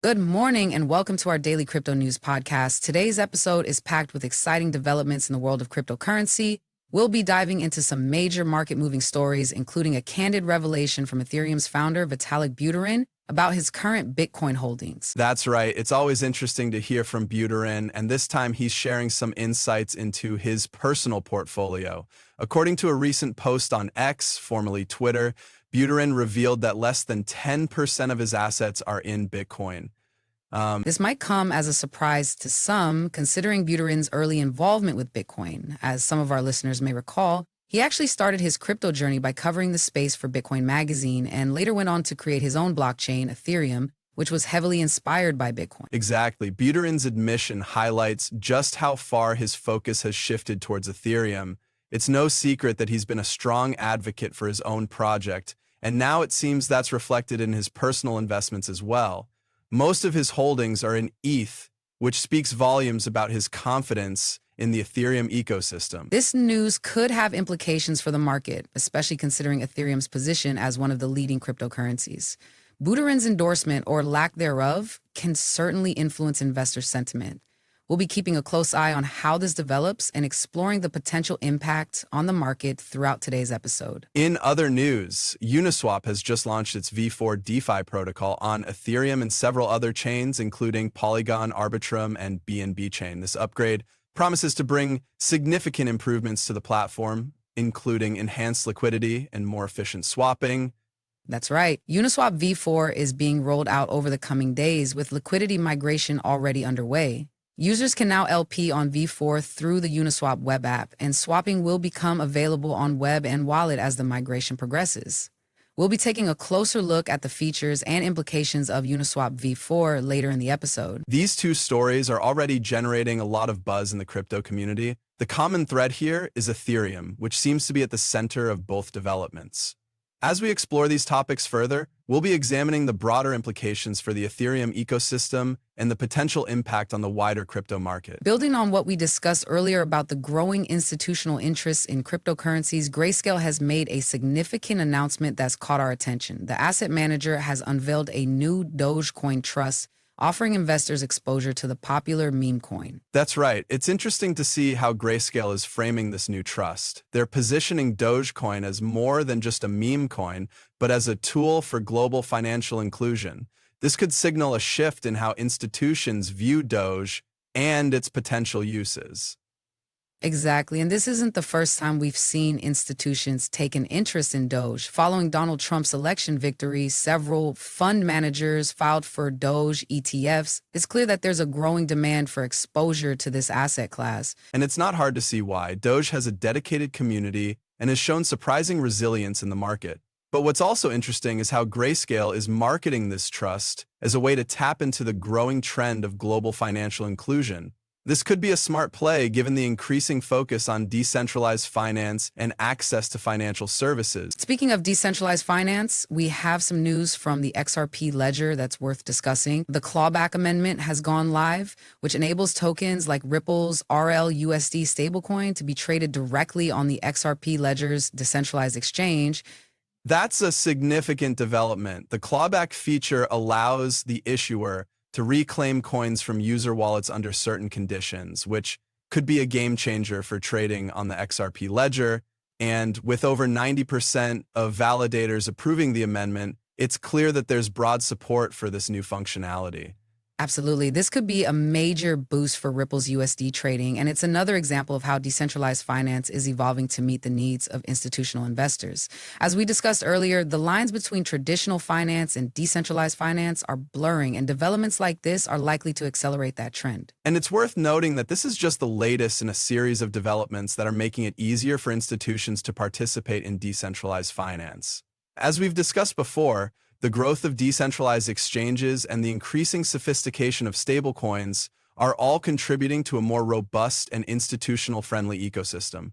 Good morning and welcome to our daily crypto news podcast. Today's episode is packed with exciting developments in the world of cryptocurrency. We'll be diving into some major market moving stories, including a candid revelation from Ethereum's founder, Vitalik Buterin, about his current Bitcoin holdings. That's right. It's always interesting to hear from Buterin, and this time he's sharing some insights into his personal portfolio. According to a recent post on X, formerly Twitter, Buterin revealed that less than 10% of his assets are in Bitcoin. This might come as a surprise to some, considering Buterin's early involvement with Bitcoin. As some of our listeners may recall, he actually started his crypto journey by covering the space for Bitcoin magazine and later went on to create his own blockchain, Ethereum, which was heavily inspired by Bitcoin. Exactly. Buterin's admission highlights just how far his focus has shifted towards Ethereum. It's no secret that he's been a strong advocate for his own project, and now it seems that's reflected in his personal investments as well. Most of his holdings are in ETH, which speaks volumes about his confidence in the Ethereum ecosystem. This news could have implications for the market, especially considering Ethereum's position as one of the leading cryptocurrencies. Buterin's endorsement, or lack thereof, can certainly influence investor sentiment. We'll be keeping a close eye on how this develops and exploring the potential impact on the market throughout today's episode. In other news, Uniswap has just launched its V4 DeFi protocol on Ethereum and several other chains, including Polygon, Arbitrum, and BNB chain. This upgrade promises to bring significant improvements to the platform, including enhanced liquidity and more efficient swapping. That's right. Uniswap V4 is being rolled out over the coming days, with liquidity migration already underway. Users can now LP on V4 through the Uniswap web app, and swapping will become available on web and wallet as the migration progresses. We'll be taking a closer look at the features and implications of Uniswap V4 later in the episode. These two stories are already generating a lot of buzz in the crypto community. The common thread here is Ethereum, which seems to be at the center of both developments. As we explore these topics further, we'll be examining the broader implications for the Ethereum ecosystem and the potential impact on the wider crypto market. Building on what we discussed earlier about the growing institutional interest in cryptocurrencies, Grayscale has made a significant announcement that's caught our attention. The asset manager has unveiled a new Dogecoin trust, offering investors exposure to the popular meme coin. That's right. It's interesting to see how Grayscale is framing this new trust. They're positioning Dogecoin as more than just a meme coin, but as a tool for global financial inclusion. This could signal a shift in how institutions view Doge and its potential uses. Exactly. And this isn't the first time we've seen institutions take an interest in Doge. Following Donald Trump's election victory, several fund managers filed for Doge ETFs. It's clear that there's a growing demand for exposure to this asset class. And it's not hard to see why. Doge has a dedicated community and has shown surprising resilience in the market. But what's also interesting is how Grayscale is marketing this trust as a way to tap into the growing trend of global financial inclusion. This could be a smart play given the increasing focus on decentralized finance and access to financial services. Speaking of decentralized finance, we have some news from the XRP ledger that's worth discussing. The clawback amendment has gone live, which enables tokens like Ripple's RLUSD stablecoin to be traded directly on the XRP ledger's decentralized exchange. That's a significant development. The clawback feature allows the issuer to reclaim coins from user wallets under certain conditions, which could be a game changer for trading on the XRP ledger. And with over 90% of validators approving the amendment, it's clear that there's broad support for this new functionality. Absolutely. This could be a major boost for Ripple's USD trading, and it's another example of how decentralized finance is evolving to meet the needs of institutional investors. As we discussed earlier, the lines between traditional finance and decentralized finance are blurring, and developments like this are likely to accelerate that trend. And it's worth noting that this is just the latest in a series of developments that are making it easier for institutions to participate in decentralized finance. As we've discussed before, the growth of decentralized exchanges and the increasing sophistication of stablecoins are all contributing to a more robust and institutional-friendly ecosystem.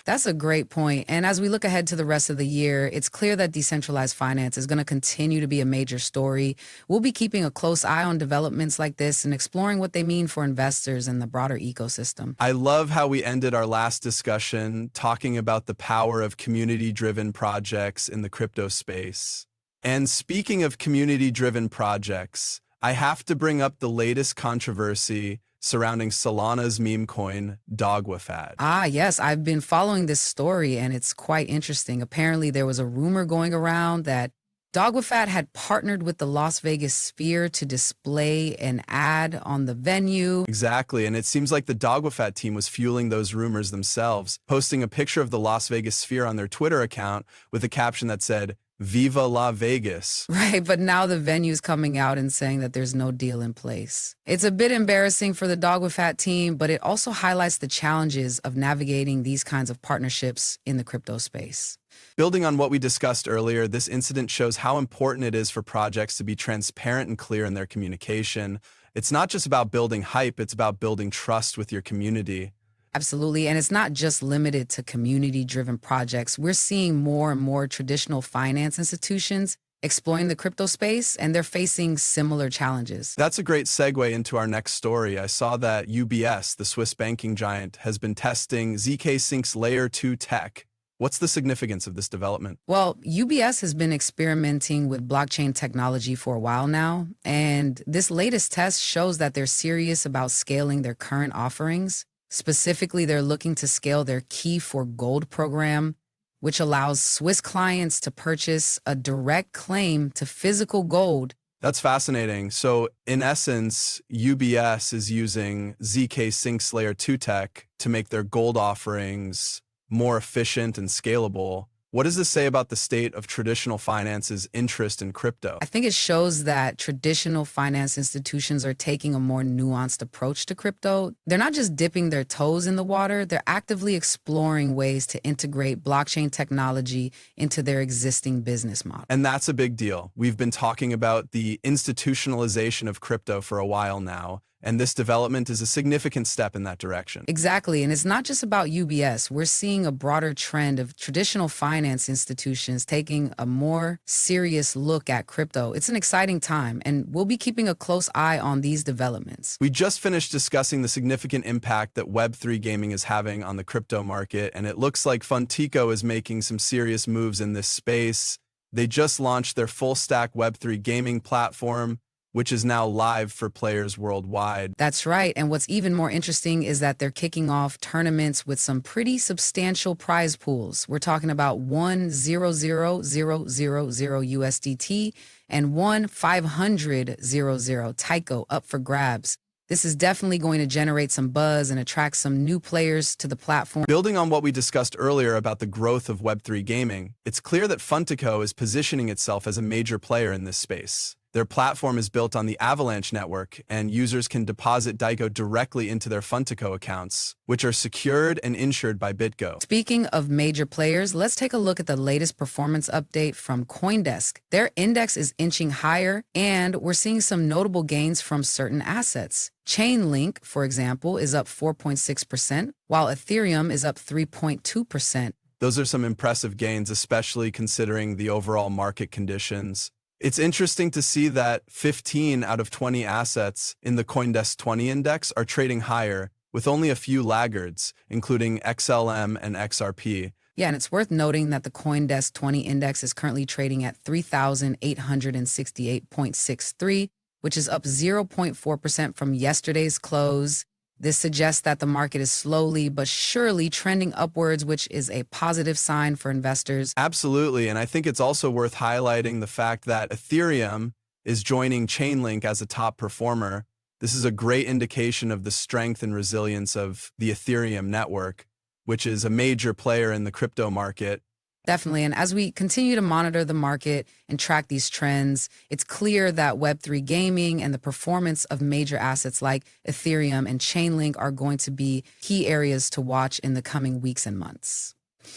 That's a great point. And as we look ahead to the rest of the year, it's clear that decentralized finance is going to continue to be a major story. We'll be keeping a close eye on developments like this and exploring what they mean for investors and the broader ecosystem. I love how we ended our last discussion talking about the power of community-driven projects in the crypto space. And speaking of community-driven projects, I have to bring up the latest controversy surrounding Solana's meme coin, Dogwifad. Ah, yes, I've been following this story and it's quite interesting. Apparently, there was a rumor going around that Dogwifad had partnered with the Las Vegas Sphere to display an ad on the venue. Exactly, and it seems like the Dogwifad team was fueling those rumors themselves, posting a picture of the Las Vegas Sphere on their Twitter account with a caption that said, "Viva La Vegas." Right, but now the venue's coming out and saying that there's no deal in place. It's a bit embarrassing for the Dogwifad team, but it also highlights the challenges of navigating these kinds of partnerships in the crypto space. Building on what we discussed earlier, this incident shows how important it is for projects to be transparent and clear in their communication. It's not just about building hype, it's about building trust with your community. Absolutely. And it's not just limited to community-driven projects. We're seeing more and more traditional finance institutions exploring the crypto space, and they're facing similar challenges. That's a great segue into our next story. I saw that UBS, the Swiss banking giant, has been testing ZK Sync's Layer 2 tech. What's the significance of this development? Well, UBS has been experimenting with blockchain technology for a while now, and this latest test shows that they're serious about scaling their current offerings. Specifically, they're looking to scale their Key for Gold program, which allows Swiss clients to purchase a direct claim to physical gold. That's fascinating. So, in essence, UBS is using ZK Sync's Layer 2 tech to make their gold offerings more efficient and scalable. What does this say about the state of traditional finance's interest in crypto? I think it shows that traditional finance institutions are taking a more nuanced approach to crypto. They're not just dipping their toes in the water, they're actively exploring ways to integrate blockchain technology into their existing business model. And that's a big deal. We've been talking about the institutionalization of crypto for a while now, and this development is a significant step in that direction. Exactly. And it's not just about UBS. We're seeing a broader trend of traditional finance institutions taking a more serious look at crypto. It's an exciting time, and we'll be keeping a close eye on these developments. We just finished discussing the significant impact that Web3 gaming is having on the crypto market, and it looks like Funtico is making some serious moves in this space. They just launched their full-stack Web3 gaming platform, which is now live for players worldwide. That's right. And what's even more interesting is that they're kicking off tournaments with some pretty substantial prize pools. We're talking about 1,000,000 USDT and 1,500,000 Tyco up for grabs. This is definitely going to generate some buzz and attract some new players to the platform. Building on what we discussed earlier about the growth of Web3 gaming, it's clear that Funtico is positioning itself as a major player in this space. Their platform is built on the Avalanche network, and users can deposit Tyco directly into their Funtico accounts, which are secured and insured by BitGo. Speaking of major players, let's take a look at the latest performance update from CoinDesk. Their index is inching higher, and we're seeing some notable gains from certain assets. Chainlink, for example, is up 4.6%, while Ethereum is up 3.2%. Those are some impressive gains, especially considering the overall market conditions. It's interesting to see that 15 out of 20 assets in the CoinDesk 20 index are trading higher, with only a few laggards, including XLM and XRP. Yeah, and it's worth noting that the CoinDesk 20 index is currently trading at 3,868.63, which is up 0.4% from yesterday's close. This suggests that the market is slowly but surely trending upwards, which is a positive sign for investors. Absolutely, and I think it's also worth highlighting the fact that Ethereum is joining Chainlink as a top performer. This is a great indication of the strength and resilience of the Ethereum network, which is a major player in the crypto market. Definitely. And as we continue to monitor the market and track these trends, it's clear that Web3 gaming and the performance of major assets like Ethereum and Chainlink are going to be key areas to watch in the coming weeks and months.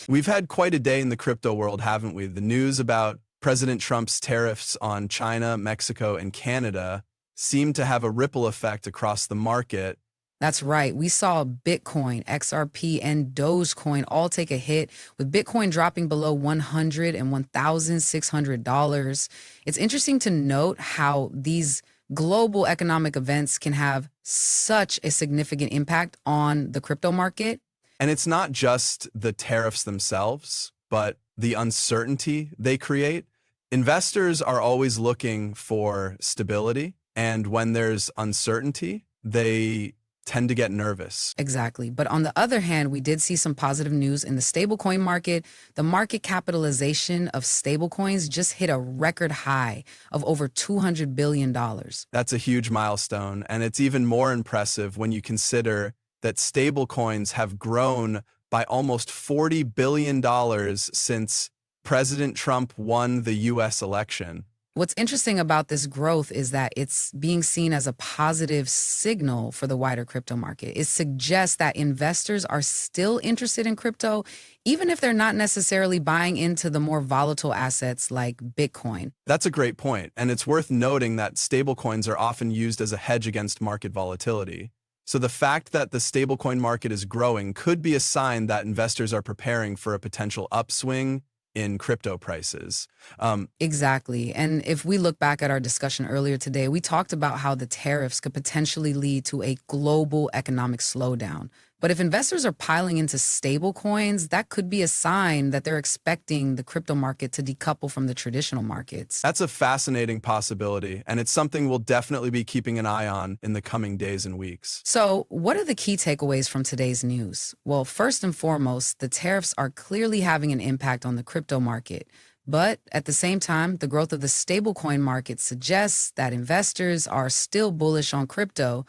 We've had quite a day in the crypto world, haven't we? The news about President Trump's tariffs on China, Mexico, and Canada seemed to have a ripple effect across the market. That's right. We saw Bitcoin, XRP, and Dogecoin all take a hit, with Bitcoin dropping below $100 and $1,600. It's interesting to note how these global economic events can have such a significant impact on the crypto market. And it's not just the tariffs themselves, but the uncertainty they create. Investors are always looking for stability, And when there's uncertainty, they tend to get nervous. Exactly. But on the other hand, we did see some positive news in the stablecoin market. The market capitalization of stablecoins just hit a record high of over $200 billion. That's a huge milestone, and it's even more impressive when you consider that stablecoins have grown by almost $40 billion since President Trump won the US election. What's interesting about this growth is that it's being seen as a positive signal for the wider crypto market. It suggests that investors are still interested in crypto, even if they're not necessarily buying into the more volatile assets like Bitcoin. That's a great point, and it's worth noting that stablecoins are often used as a hedge against market volatility. So the fact that the stablecoin market is growing could be a sign that investors are preparing for a potential upswing in crypto prices. Exactly. And if we look back at our discussion earlier today, we talked about how the tariffs could potentially lead to a global economic slowdown. But if investors are piling into stable coins, that could be a sign that they're expecting the crypto market to decouple from the traditional markets. That's a fascinating possibility, and it's something we'll definitely be keeping an eye on in the coming days and weeks. So, what are the key takeaways from today's news? Well, first and foremost, the tariffs are clearly having an impact on the crypto market. But at the same time, the growth of the stablecoin market suggests that investors are still bullish on crypto.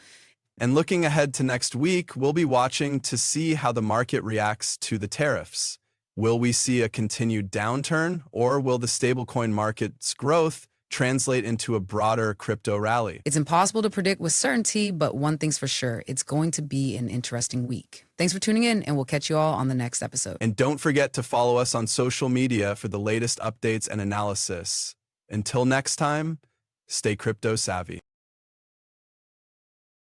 And looking ahead to next week, we'll be watching to see how the market reacts to the tariffs. Will we see a continued downturn, or will the stablecoin market's growth translate into a broader crypto rally? It's impossible to predict with certainty, but one thing's for sure, it's going to be an interesting week. Thanks for tuning in, and we'll catch you all on the next episode. And don't forget to follow us on social media for the latest updates and analysis. Until next time, stay crypto savvy.